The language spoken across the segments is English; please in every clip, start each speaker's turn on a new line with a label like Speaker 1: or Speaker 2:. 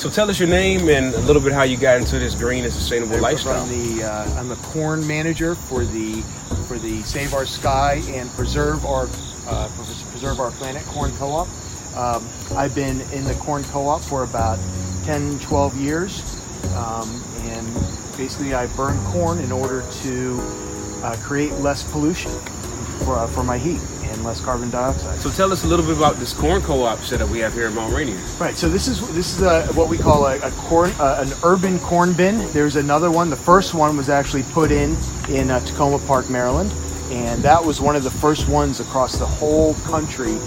Speaker 1: So tell us your name and a little bit how you got into this green and sustainable lifestyle.
Speaker 2: I'm the corn manager for the Save Our Sky and Preserve Our Planet Corn Co-op. I've been in the corn co-op for about 10, 12 years, and basically I burn corn in order to create less pollution for my heat and less carbon dioxide.
Speaker 1: So tell us a little bit about this corn co-op setup we have here in Mount Rainier.
Speaker 2: Right. So this is what we call an urban corn bin. There's another one. The first one was actually put in Tacoma Park, Maryland, and that was one of the first ones across the whole country.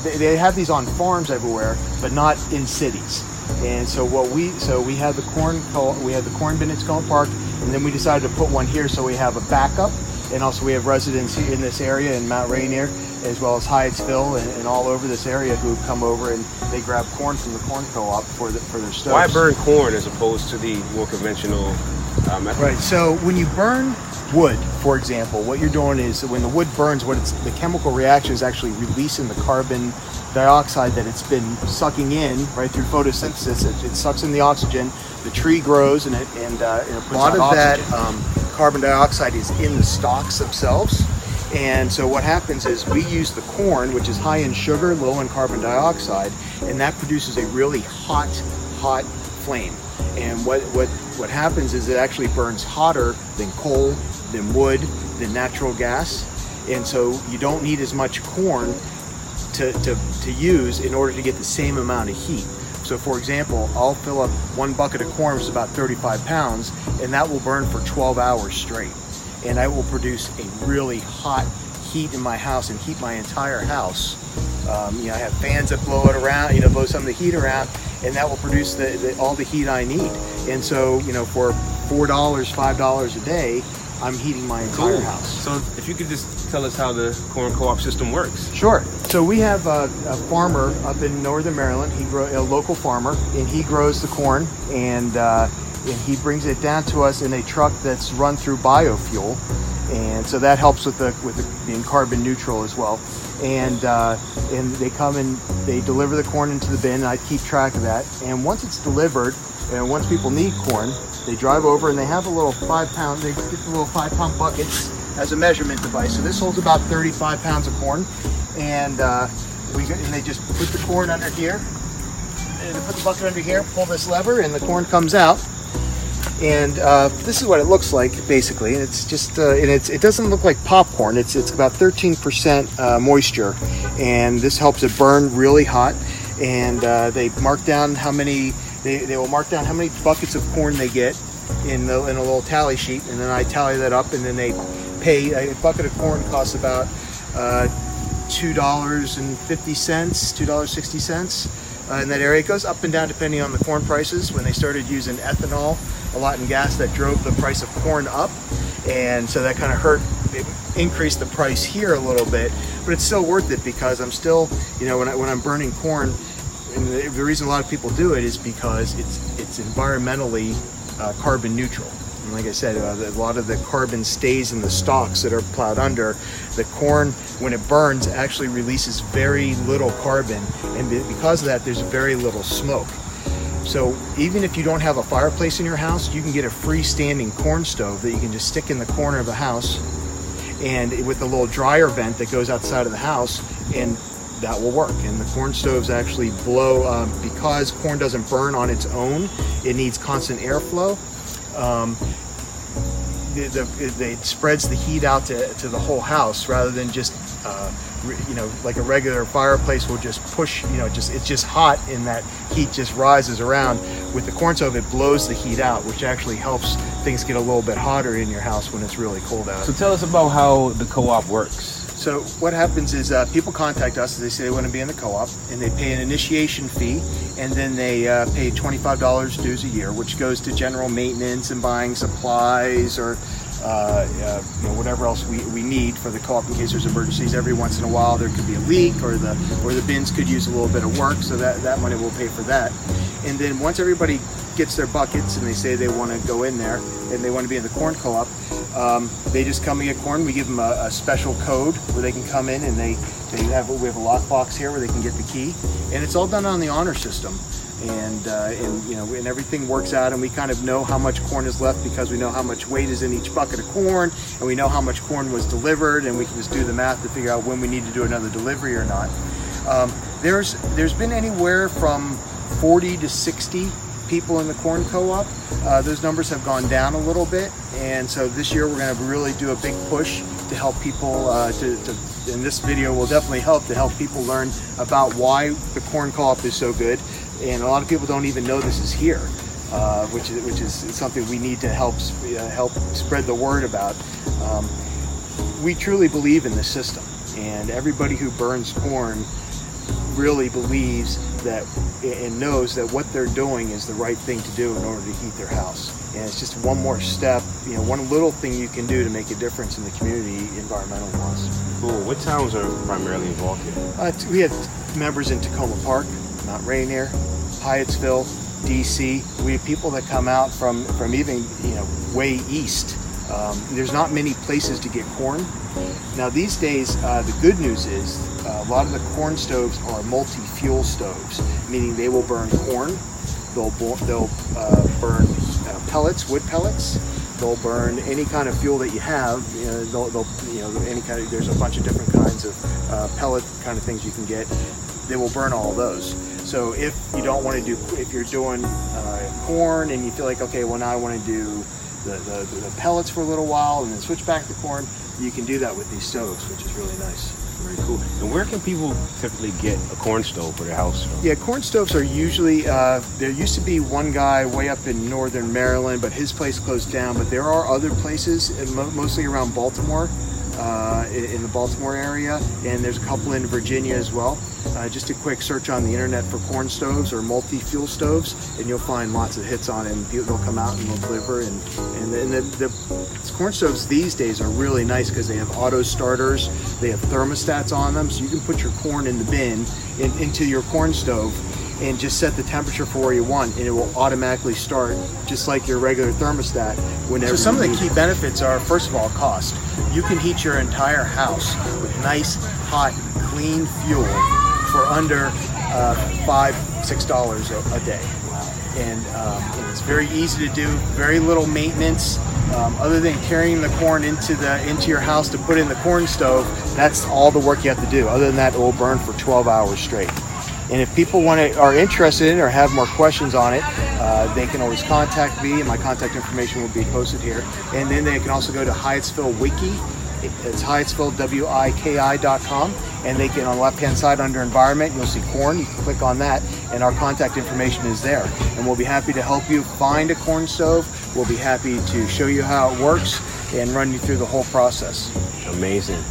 Speaker 2: They have these on farms everywhere, but not in cities. And so we had the corn bin at Tacoma Park, and then we decided to put one here so we have a backup. And also we have residents in this area in Mount Rainier, as well as Hyattsville and all over this area who come over and they grab corn from the corn co-op for their stoves.
Speaker 1: Why burn corn as opposed to the more conventional method?
Speaker 2: Right. So when you burn wood, for example, what you're doing is when the wood burns, the chemical reaction is actually releasing the carbon dioxide that it's been sucking in right through photosynthesis. It sucks in the oxygen. The tree grows and it puts a lot of that carbon dioxide is in the stalks themselves. And so what happens is we use the corn, which is high in sugar, low in carbon dioxide, and that produces a really hot flame. And what happens is it actually burns hotter than coal, than wood, than natural gas. And so you don't need as much corn to use in order to get the same amount of heat. So for example, I'll fill up one bucket of corn, which is about 35 pounds, and that will burn for 12 hours straight. And I will produce a really hot heat in my house and heat my entire house. I have fans that blow it around, blow some of the heat around, and that will produce all the heat I need. And so, for $4, $5 a day, I'm heating my entire house.
Speaker 1: So if you could just tell us how the corn co-op system works.
Speaker 2: Sure. So we have a farmer up in northern Maryland. A local farmer, and he grows the corn, and he brings it down to us in a truck that's run through biofuel, and so that helps with being carbon neutral as well. And they come and they deliver the corn into the bin, and I keep track of that. And once it's delivered, and once people need corn, they drive over and they have a little 5-pound. They get the little 5-pound buckets as a measurement device. So this holds about 35 pounds of corn, and they just put the corn under here. And they put the bucket under here, pull this lever, and the corn comes out. And this is what it looks like basically. And it's just it doesn't look like popcorn. It's about 13% moisture, and this helps it burn really hot. And they mark down how many. They will mark down how many buckets of corn they get in a little tally sheet, and then I tally that up, and then they pay. A bucket of corn costs about $2.50, $2.60 in that area. It goes up and down depending on the corn prices. When they started using ethanol a lot in gas, that drove the price of corn up, and so that kind of increased the price here a little bit, but it's still worth it because I'm still, when I'm burning corn. And the reason a lot of people do it is because it's environmentally carbon neutral. And like I said, a lot of the carbon stays in the stalks that are plowed under. The corn, when it burns, actually releases very little carbon, and because of that, there's very little smoke. So even if you don't have a fireplace in your house, you can get a freestanding corn stove that you can just stick in the corner of the house, and with a little dryer vent that goes outside of the house, and that will work. And the corn stoves actually blow, because corn doesn't burn on its own, it needs constant airflow. It spreads the heat out to the whole house rather than just like a regular fireplace will just push, it's just hot and that heat just rises around. With the corn stove, it blows the heat out, which actually helps things get a little bit hotter in your house when it's really cold out.
Speaker 1: So tell us about how the co-op works.
Speaker 2: So what happens is people contact us, they say they want to be in the co-op, and they pay an initiation fee, and then they pay $25 dues a year, which goes to general maintenance and buying supplies or whatever else we need for the co-op in case there's emergencies. Every once in a while there could be a leak, or the bins could use a little bit of work, so that money will pay for that. And then once everybody gets their buckets and they say they want to go in there and they want to be in the corn co-op, they just come and get corn. We give them a special code where they can come in, and we have a lockbox here where they can get the key, and it's all done on the honor system. and you know, and everything works out, and we kind of know how much corn is left because we know how much weight is in each bucket of corn, and we know how much corn was delivered, and we can just do the math to figure out when we need to do another delivery or not. There's been anywhere from 40 to 60 people in the corn co-op. Those numbers have gone down a little bit, and so this year we're going to really do a big push to help people and this video will definitely help to help people learn about why the corn co-op is so good. And a lot of people don't even know this is here, which is something we need to help spread the word about. We truly believe in this system, and everybody who burns corn really believes that and knows that what they're doing is the right thing to do in order to heat their house. And it's just one more step, you know, one little thing you can do to make a difference in the community environmental wise.
Speaker 1: Cool. What towns are primarily involved here?
Speaker 2: We have members in Tacoma Park, Mount Rainier, Hyattsville, DC. We have people that come out from even, you know, way east. There's not many places to get corn. Now these days, the good news is a lot of the corn stoves are multi-fuel stoves, meaning they will burn corn, they'll burn pellets, wood pellets, they'll burn any kind of fuel that you have. Any kind of, there's a bunch of different kinds of pellet kind of things you can get. They will burn all of those. So if you don't want to do, if you're doing corn and you feel like, okay, well now I want to do the pellets for a little while and then switch back to corn, you can do that with these stoves, which is really nice.
Speaker 1: Very cool. And where can people typically get a corn stove for their house?
Speaker 2: Yeah, corn stoves are usually, there used to be one guy way up in northern Maryland, but his place closed down. But there are other places, mostly around Baltimore, in the Baltimore area, and there's a couple in Virginia as well. Just a quick search on the internet for corn stoves or multi-fuel stoves, and you'll find lots of hits on it, and they'll come out and they'll deliver. And the corn stoves these days are really nice because they have auto starters, they have thermostats on them, so you can put your corn in the bin into your corn stove and just set the temperature for where you want, and it will automatically start just like your regular thermostat whenever. So some of the key benefits are, first of all, cost. You can heat your entire house with nice, hot, clean fuel for under $5-6 a day. And it's very easy to do, very little maintenance. Other than carrying the corn into your house to put in the corn stove, that's all the work you have to do. Other than that, it will burn for 12 hours straight. And if people are interested in it or have more questions on it, they can always contact me, and my contact information will be posted here. And then they can also go to Hyattsville Wiki. It's HyattsvilleWiki.com, and they can, on the left-hand side under Environment, you'll see corn. You can click on that, and our contact information is there. And we'll be happy to help you find a corn stove. We'll be happy to show you how it works and run you through the whole process.
Speaker 1: Amazing.